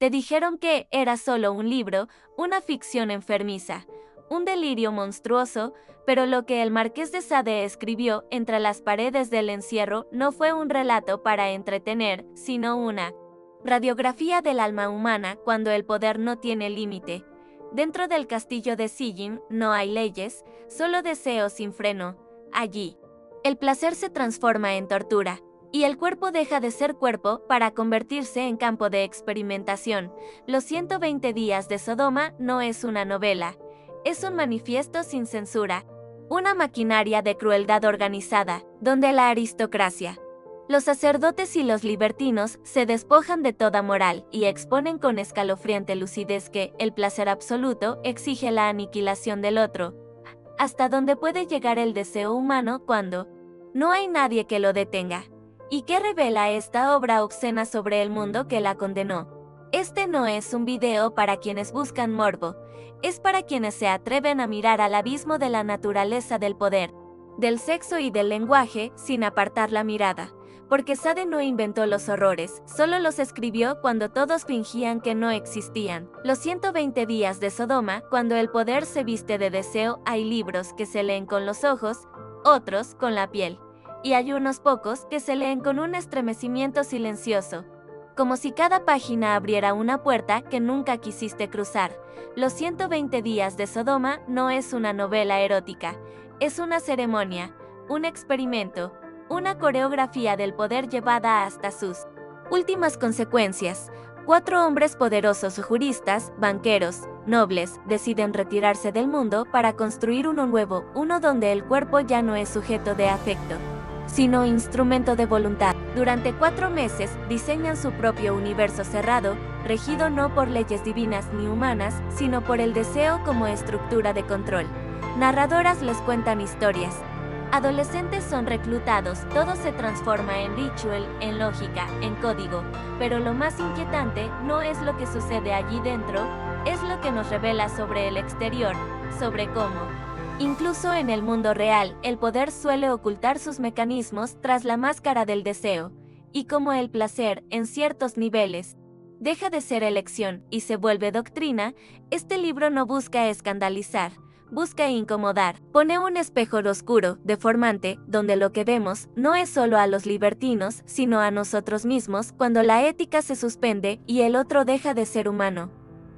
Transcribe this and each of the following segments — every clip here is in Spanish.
Te dijeron que era solo un libro, una ficción enfermiza, un delirio monstruoso, pero lo que el Marqués de Sade escribió entre las paredes del encierro no fue un relato para entretener, sino una radiografía del alma humana cuando el poder no tiene límite. Dentro del castillo de Sillin no hay leyes, solo deseos sin freno. Allí, el placer se transforma en tortura, y el cuerpo deja de ser cuerpo para convertirse en campo de experimentación. Los 120 días de Sodoma no es una novela, es un manifiesto sin censura, una maquinaria de crueldad organizada, donde la aristocracia, los sacerdotes y los libertinos se despojan de toda moral y exponen con escalofriante lucidez que el placer absoluto exige la aniquilación del otro, hasta donde puede llegar el deseo humano cuando no hay nadie que lo detenga. ¿Y qué revela esta obra obscena sobre el mundo que la condenó? Este no es un video para quienes buscan morbo, es para quienes se atreven a mirar al abismo de la naturaleza del poder, del sexo y del lenguaje sin apartar la mirada. Porque Sade no inventó los horrores, solo los escribió cuando todos fingían que no existían. Los 120 días de Sodoma, cuando el poder se viste de deseo, hay libros que se leen con los ojos, otros con la piel. Y hay unos pocos que se leen con un estremecimiento silencioso, como si cada página abriera una puerta que nunca quisiste cruzar. Los 120 días de Sodoma no es una novela erótica, es una ceremonia, un experimento, una coreografía del poder llevada hasta sus últimas consecuencias. 4 hombres poderosos juristas, banqueros, nobles, deciden retirarse del mundo para construir uno nuevo, uno donde el cuerpo ya no es sujeto de afecto, sino instrumento de voluntad. Durante 4 meses diseñan su propio universo cerrado, regido no por leyes divinas ni humanas, sino por el deseo como estructura de control. Narradoras les cuentan historias. Adolescentes son reclutados, todo se transforma en ritual, en lógica, en código, pero lo más inquietante no es lo que sucede allí dentro, es lo que nos revela sobre el exterior, sobre cómo, incluso en el mundo real, el poder suele ocultar sus mecanismos tras la máscara del deseo, y como el placer, en ciertos niveles, deja de ser elección y se vuelve doctrina, este libro no busca escandalizar, busca incomodar. Pone un espejo oscuro, deformante, donde lo que vemos no es solo a los libertinos, sino a nosotros mismos cuando la ética se suspende y el otro deja de ser humano.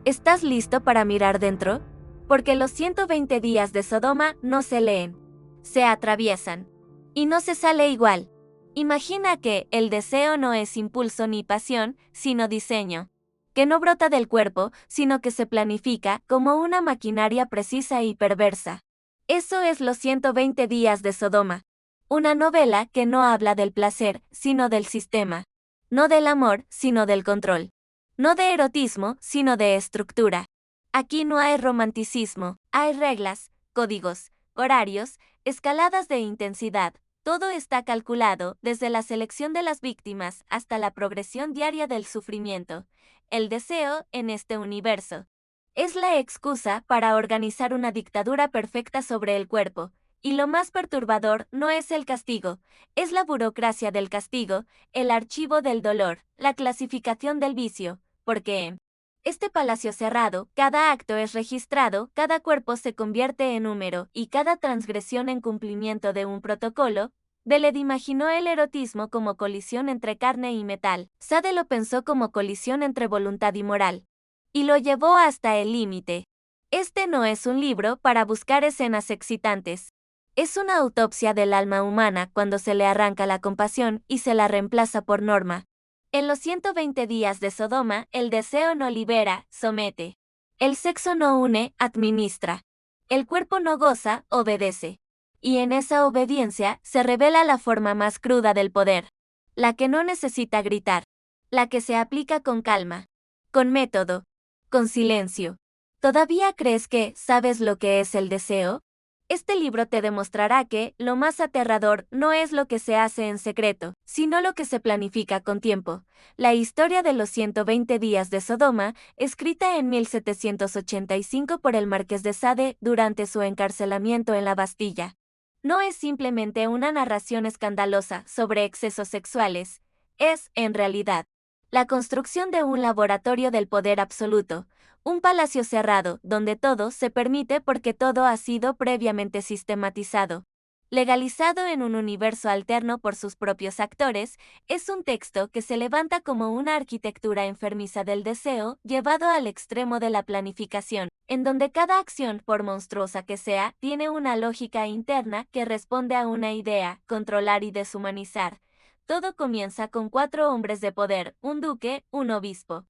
¿Estás listo para mirar dentro? Porque los 120 días de Sodoma no se leen, se atraviesan. Y no se sale igual. Imagina que el deseo no es impulso ni pasión, sino diseño, que no brota del cuerpo, sino que se planifica como una maquinaria precisa y perversa. Eso es los 120 días de Sodoma. Una novela que no habla del placer, sino del sistema. No del amor, sino del control. No de erotismo, sino de estructura. Aquí no hay romanticismo, hay reglas, códigos, horarios, escaladas de intensidad. Todo está calculado, desde la selección de las víctimas hasta la progresión diaria del sufrimiento. El deseo, en este universo, es la excusa para organizar una dictadura perfecta sobre el cuerpo. Y lo más perturbador no es el castigo, es la burocracia del castigo, el archivo del dolor, la clasificación del vicio, porque en este palacio cerrado, cada acto es registrado, cada cuerpo se convierte en número y cada transgresión en cumplimiento de un protocolo. Deled imaginó el erotismo como colisión entre carne y metal. Sade lo pensó como colisión entre voluntad y moral. Y lo llevó hasta el límite. Este no es un libro para buscar escenas excitantes. Es una autopsia del alma humana cuando se le arranca la compasión y se la reemplaza por norma. En los 120 días de Sodoma, el deseo no libera, somete. El sexo no une, administra. El cuerpo no goza, obedece. Y en esa obediencia se revela la forma más cruda del poder. La que no necesita gritar. La que se aplica con calma. Con método. Con silencio. ¿Todavía crees que sabes lo que es el deseo? Este libro te demostrará que lo más aterrador no es lo que se hace en secreto, sino lo que se planifica con tiempo. La historia de los 120 días de Sodoma, escrita en 1785 por el Marqués de Sade durante su encarcelamiento en la Bastilla, no es simplemente una narración escandalosa sobre excesos sexuales, es, en realidad, La construcción de un laboratorio del poder absoluto, un palacio cerrado, donde todo se permite porque todo ha sido previamente sistematizado. Legalizado en un universo alterno por sus propios actores, es un texto que se levanta como una arquitectura enfermiza del deseo llevado al extremo de la planificación, en donde cada acción, por monstruosa que sea, tiene una lógica interna que responde a una idea: controlar y deshumanizar. Todo comienza con 4 hombres de poder, un duque, un obispo,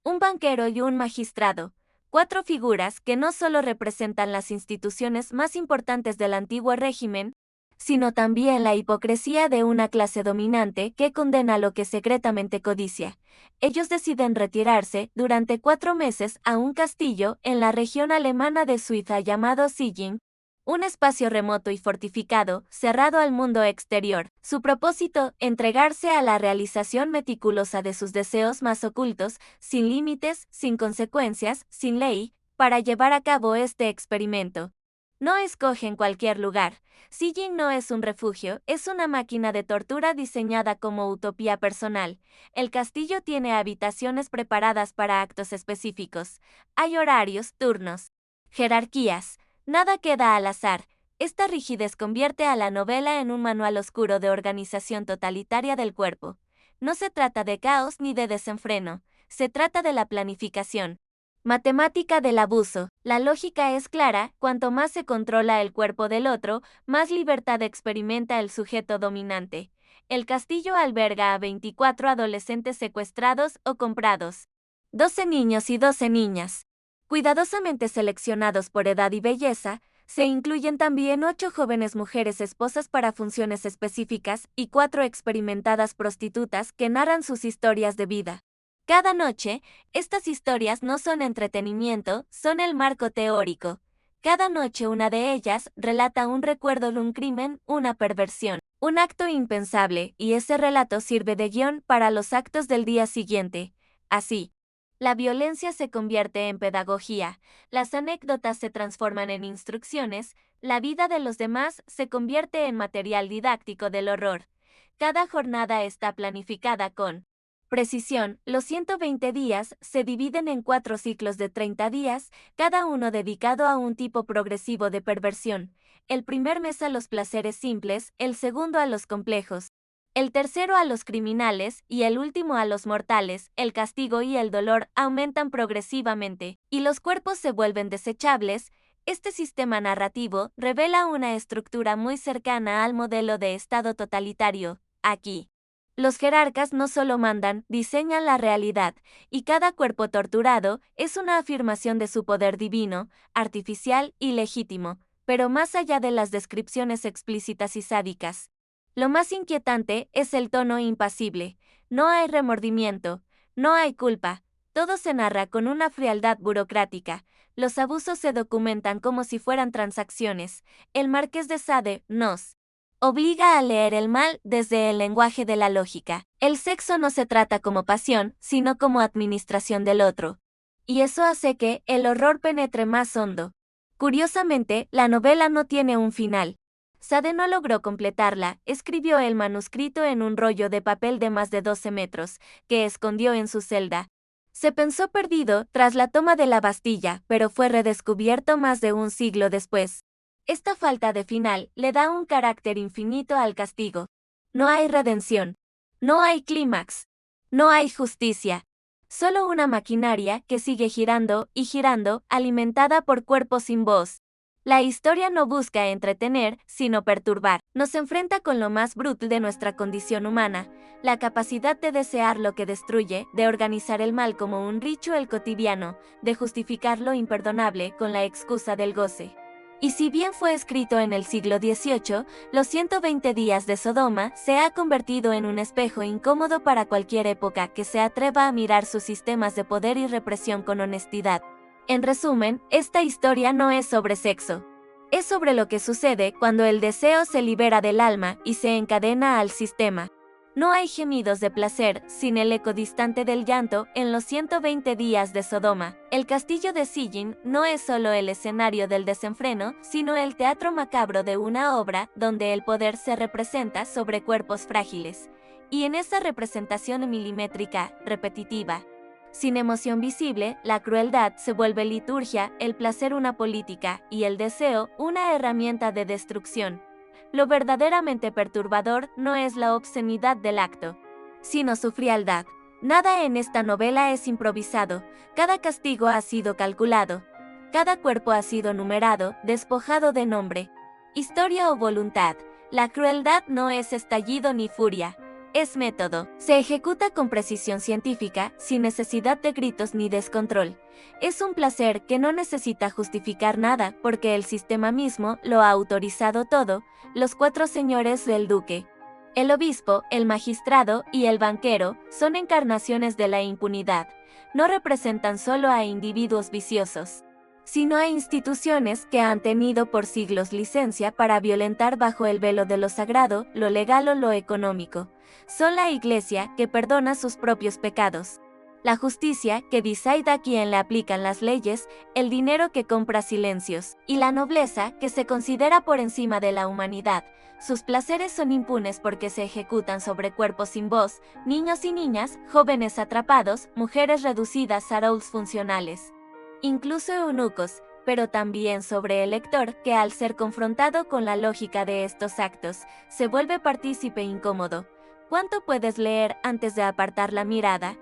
un banquero y un magistrado. 4 figuras que no solo representan las instituciones más importantes del antiguo régimen, sino también la hipocresía de una clase dominante que condena lo que secretamente codicia. Ellos deciden retirarse durante 4 meses a un castillo en la región alemana de Suiza llamado Siegen, un espacio remoto y fortificado, cerrado al mundo exterior. Su propósito: entregarse a la realización meticulosa de sus deseos más ocultos, sin límites, sin consecuencias, sin ley, para llevar a cabo este experimento. No escogen cualquier lugar. Siegen no es un refugio, es una máquina de tortura diseñada como utopía personal. El castillo tiene habitaciones preparadas para actos específicos. Hay horarios, turnos, jerarquías. Nada queda al azar. Esta rigidez convierte a la novela en un manual oscuro de organización totalitaria del cuerpo. No se trata de caos ni de desenfreno, se trata de la planificación matemática del abuso. La lógica es clara: cuanto más se controla el cuerpo del otro, más libertad experimenta el sujeto dominante. El castillo alberga a 24 adolescentes secuestrados o comprados, 12 niños y 12 niñas. Cuidadosamente seleccionados por edad y belleza, se incluyen también 8 jóvenes mujeres esposas para funciones específicas y 4 experimentadas prostitutas que narran sus historias de vida. Cada noche, estas historias no son entretenimiento, son el marco teórico. Cada noche una de ellas relata un recuerdo de un crimen, una perversión, un acto impensable, y ese relato sirve de guión para los actos del día siguiente. Así, la violencia se convierte en pedagogía, las anécdotas se transforman en instrucciones, la vida de los demás se convierte en material didáctico del horror. Cada jornada está planificada con precisión. Los 120 días se dividen en 4 ciclos de 30 días, cada uno dedicado a un tipo progresivo de perversión. El primer mes a los placeres simples, el segundo a los complejos, el tercero a los criminales y el último a los mortales. El castigo y el dolor aumentan progresivamente, y los cuerpos se vuelven desechables. Este sistema narrativo revela una estructura muy cercana al modelo de Estado totalitario. Aquí, los jerarcas no solo mandan, diseñan la realidad, y cada cuerpo torturado es una afirmación de su poder divino, artificial y legítimo, pero más allá de las descripciones explícitas y sádicas. Lo más inquietante es el tono impasible. No hay remordimiento, no hay culpa, todo se narra con una frialdad burocrática. Los abusos se documentan como si fueran transacciones. El Marqués de Sade nos obliga a leer el mal desde el lenguaje de la lógica. El sexo no se trata como pasión, sino como administración del otro. Y eso hace que el horror penetre más hondo. Curiosamente, la novela no tiene un final. Sade no logró completarla. Escribió el manuscrito en un rollo de papel de más de 12 metros, que escondió en su celda. Se pensó perdido tras la toma de la Bastilla, pero fue redescubierto más de un siglo después. Esta falta de final le da un carácter infinito al castigo. No hay redención. No hay clímax. No hay justicia. Solo una maquinaria que sigue girando y girando, alimentada por cuerpos sin voz. La historia no busca entretener, sino perturbar. Nos enfrenta con lo más brutal de nuestra condición humana, la capacidad de desear lo que destruye, de organizar el mal como un ritual cotidiano, de justificar lo imperdonable con la excusa del goce. Y si bien fue escrito en el siglo XVIII, los 120 días de Sodoma se ha convertido en un espejo incómodo para cualquier época que se atreva a mirar sus sistemas de poder y represión con honestidad. En resumen, esta historia no es sobre sexo. Es sobre lo que sucede cuando el deseo se libera del alma y se encadena al sistema. No hay gemidos de placer sin el eco distante del llanto en los 120 días de Sodoma. El castillo de Siegen no es solo el escenario del desenfreno, sino el teatro macabro de una obra donde el poder se representa sobre cuerpos frágiles. y en esa representación milimétrica, repetitiva, sin emoción visible, la crueldad se vuelve liturgia, el placer una política y el deseo una herramienta de destrucción. Lo verdaderamente perturbador no es la obscenidad del acto, sino su frialdad. Nada en esta novela es improvisado, cada castigo ha sido calculado, cada cuerpo ha sido numerado, despojado de nombre, historia o voluntad. La crueldad no es estallido ni furia, es método. Se ejecuta con precisión científica, sin necesidad de gritos ni descontrol. Es un placer que no necesita justificar nada, porque el sistema mismo lo ha autorizado todo, los 4 señores del duque. El obispo, el magistrado y el banquero son encarnaciones de la impunidad. No representan solo a individuos viciosos, sino a instituciones que han tenido por siglos licencia para violentar bajo el velo de lo sagrado, lo legal o lo económico. Son la Iglesia que perdona sus propios pecados, la justicia que decide a quien le aplican las leyes, el dinero que compra silencios, y la nobleza que se considera por encima de la humanidad. Sus placeres son impunes porque se ejecutan sobre cuerpos sin voz, niños y niñas, jóvenes atrapados, mujeres reducidas a roles funcionales, incluso eunucos, pero también sobre el lector que al ser confrontado con la lógica de estos actos, se vuelve partícipe incómodo. ¿Cuánto puedes leer antes de apartar la mirada?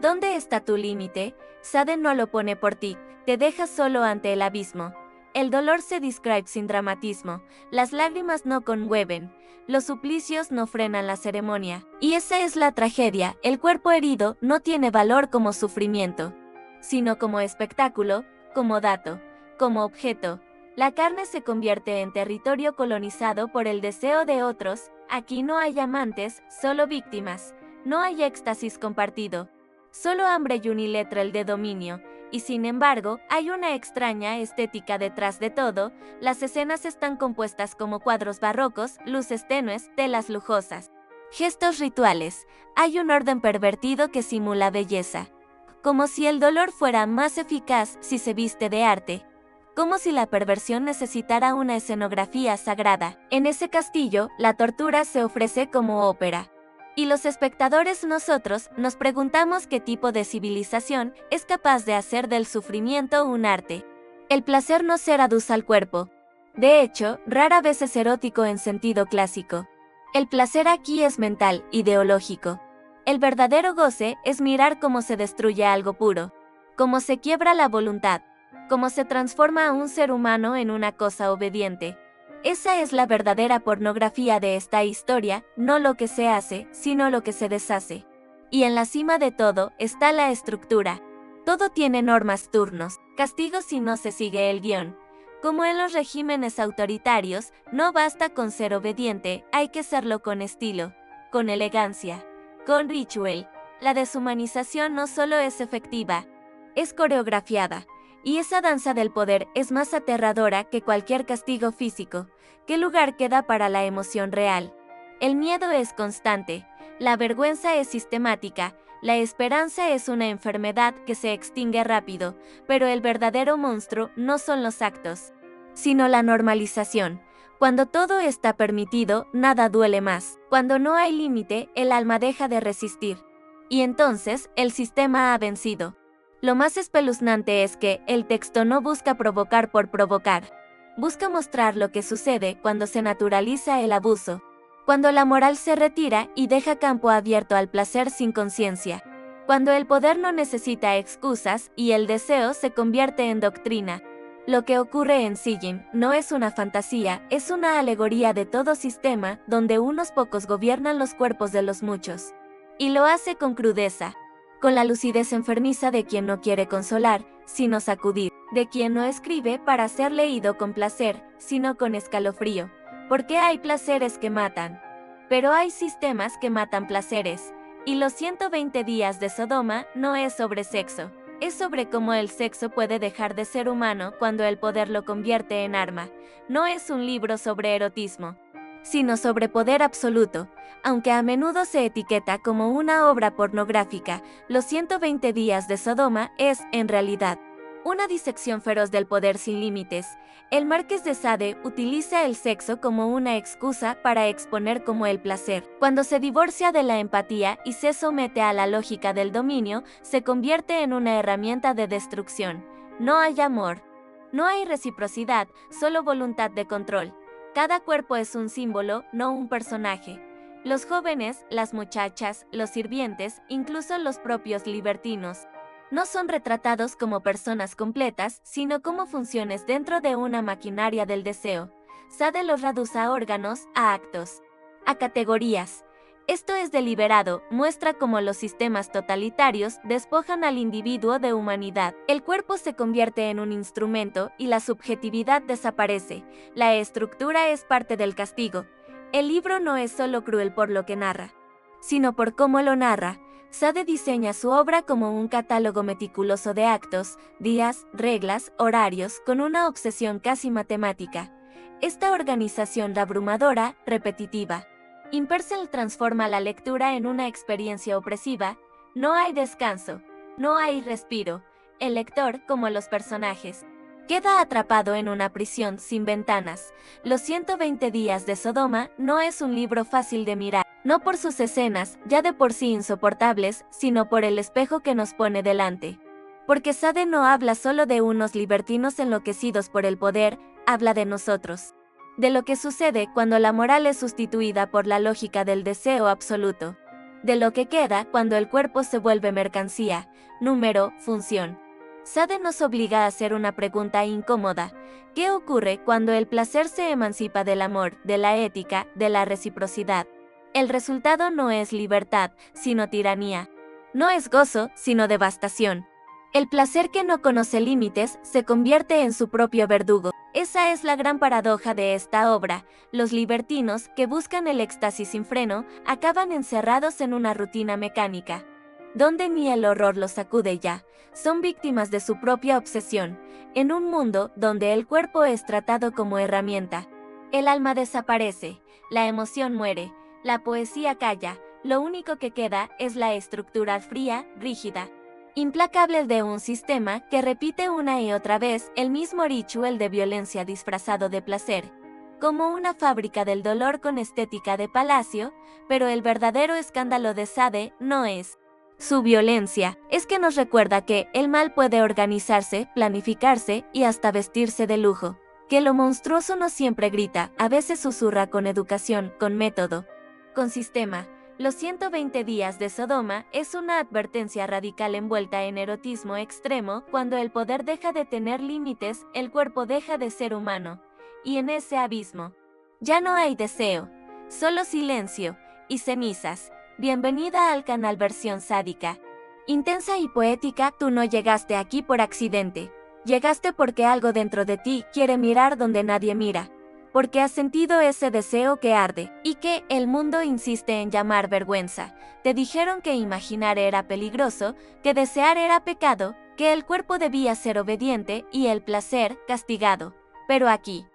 ¿Dónde está tu límite? Sade no lo pone por ti, te dejas solo ante el abismo. El dolor se describe sin dramatismo, las lágrimas no conmueven, los suplicios no frenan la ceremonia. Y esa es la tragedia, el cuerpo herido no tiene valor como sufrimiento, sino como espectáculo, como dato, como objeto. La carne se convierte en territorio colonizado por el deseo de otros. Aquí no hay amantes, solo víctimas. No hay éxtasis compartido, solo hambre y unilateral de dominio. Y sin embargo, hay una extraña estética detrás de todo. Las escenas están compuestas como cuadros barrocos, luces tenues, telas lujosas, gestos rituales. Hay un orden pervertido que simula belleza, como si el dolor fuera más eficaz si se viste de arte, como si la perversión necesitara una escenografía sagrada. En ese castillo, la tortura se ofrece como ópera. Y los espectadores, nosotros, nos preguntamos qué tipo de civilización es capaz de hacer del sufrimiento un arte. El placer no se reduce al cuerpo. De hecho, rara vez es erótico en sentido clásico. El placer aquí es mental, ideológico. El verdadero goce es mirar cómo se destruye algo puro, cómo se quiebra la voluntad, cómo se transforma a un ser humano en una cosa obediente. Esa es la verdadera pornografía de esta historia, no lo que se hace, sino lo que se deshace. Y en la cima de todo está la estructura. Todo tiene normas, turnos, castigos si no se sigue el guión. Como en los regímenes autoritarios, no basta con ser obediente, hay que serlo con estilo, con elegancia, con ritual. La deshumanización no solo es efectiva, es coreografiada. Y esa danza del poder es más aterradora que cualquier castigo físico. ¿Qué lugar queda para la emoción real? El miedo es constante, la vergüenza es sistemática, la esperanza es una enfermedad que se extingue rápido, pero el verdadero monstruo no son los actos, sino la normalización. Cuando todo está permitido, nada duele más. Cuando no hay límite, el alma deja de resistir. Y entonces, el sistema ha vencido. Lo más espeluznante es que el texto no busca provocar por provocar. Busca mostrar lo que sucede cuando se naturaliza el abuso, cuando la moral se retira y deja campo abierto al placer sin conciencia, cuando el poder no necesita excusas y el deseo se convierte en doctrina. Lo que ocurre en Sigyn no es una fantasía, es una alegoría de todo sistema donde unos pocos gobiernan los cuerpos de los muchos. Y lo hace con crudeza, con la lucidez enfermiza de quien no quiere consolar, sino sacudir, de quien no escribe para ser leído con placer, sino con escalofrío. Porque hay placeres que matan, pero hay sistemas que matan placeres, y los 120 días de Sodoma no es sobre sexo, es sobre cómo el sexo puede dejar de ser humano cuando el poder lo convierte en arma. No es un libro sobre erotismo, sino sobre poder absoluto. Aunque a menudo se etiqueta como una obra pornográfica, Los 120 días de Sodoma es, en realidad, Una disección feroz del poder sin límites. El Marqués de Sade utiliza el sexo como una excusa para exponer como el placer. Cuando se divorcia de la empatía y se somete a la lógica del dominio, se convierte en una herramienta de destrucción. No hay amor. No hay reciprocidad, solo voluntad de control. Cada cuerpo es un símbolo, no un personaje. Los jóvenes, las muchachas, los sirvientes, incluso los propios libertinos, no son retratados como personas completas, sino como funciones dentro de una maquinaria del deseo. Sade los reduce a órganos, a actos, a categorías. Esto es deliberado, muestra cómo los sistemas totalitarios despojan al individuo de humanidad. El cuerpo se convierte en un instrumento y la subjetividad desaparece. La estructura es parte del castigo. El libro no es solo cruel por lo que narra, sino por cómo lo narra. Sade diseña su obra como un catálogo meticuloso de actos, días, reglas, horarios, con una obsesión casi matemática. Esta organización abrumadora, repetitiva. Impersonal transforma la lectura en una experiencia opresiva. No hay descanso, no hay respiro. El lector, como los personajes, queda atrapado en una prisión sin ventanas. Los 120 días de Sodoma no es un libro fácil de mirar, no por sus escenas, ya de por sí insoportables, sino por el espejo que nos pone delante. Porque Sade no habla solo de unos libertinos enloquecidos por el poder, habla de nosotros. De lo que sucede cuando la moral es sustituida por la lógica del deseo absoluto. De lo que queda cuando el cuerpo se vuelve mercancía, número, función. Sade nos obliga a hacer una pregunta incómoda. ¿Qué ocurre cuando el placer se emancipa del amor, de la ética, de la reciprocidad? El resultado no es libertad, sino tiranía. No es gozo, sino devastación. El placer que no conoce límites se convierte en su propio verdugo. Esa es la gran paradoja de esta obra. Los libertinos, que buscan el éxtasis sin freno, acaban encerrados en una rutina mecánica, donde ni el horror los sacude ya. Son víctimas de su propia obsesión, en un mundo donde el cuerpo es tratado como herramienta. El alma desaparece, la emoción muere, la poesía calla, lo único que queda es la estructura fría, rígida, implacable de un sistema que repite una y otra vez el mismo ritual de violencia disfrazado de placer, como una fábrica del dolor con estética de palacio, pero el verdadero escándalo de Sade no es su violencia, es que nos recuerda que el mal puede organizarse, planificarse y hasta vestirse de lujo, que lo monstruoso no siempre grita, a veces susurra con educación, con método, con sistema. Los 120 días de Sodoma es una advertencia radical envuelta en erotismo extremo. Cuando el poder deja de tener límites, el cuerpo deja de ser humano. Y en ese abismo, ya no hay deseo, solo silencio y cenizas. Bienvenida al canal Versión Sádica. Intensa y poética, tú no llegaste aquí por accidente. Llegaste porque algo dentro de ti quiere mirar donde nadie mira. Porque has sentido ese deseo que arde, y que el mundo insiste en llamar vergüenza. Te dijeron que imaginar era peligroso, que desear era pecado, que el cuerpo debía ser obediente y el placer castigado. Pero aquí,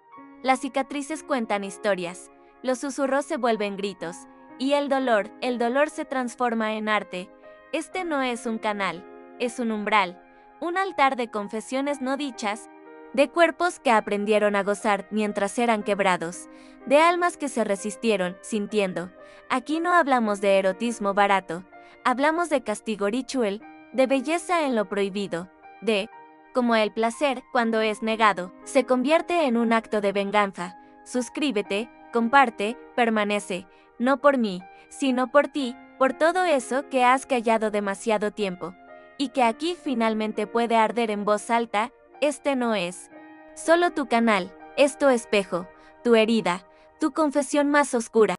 las cicatrices cuentan historias, los susurros se vuelven gritos, y el dolor se transforma en arte. Este no es un canal, es un umbral, un altar de confesiones no dichas, de cuerpos que aprendieron a gozar mientras eran quebrados, de almas que se resistieron, sintiendo. Aquí no hablamos de erotismo barato, hablamos de castigo ritual, de belleza en lo prohibido, de como el placer, cuando es negado, se convierte en un acto de venganza. Suscríbete, comparte, permanece, no por mí, sino por ti, por todo eso que has callado demasiado tiempo, y que aquí finalmente puede arder en voz alta. Este no es solo tu canal, es tu espejo, tu herida, tu confesión más oscura.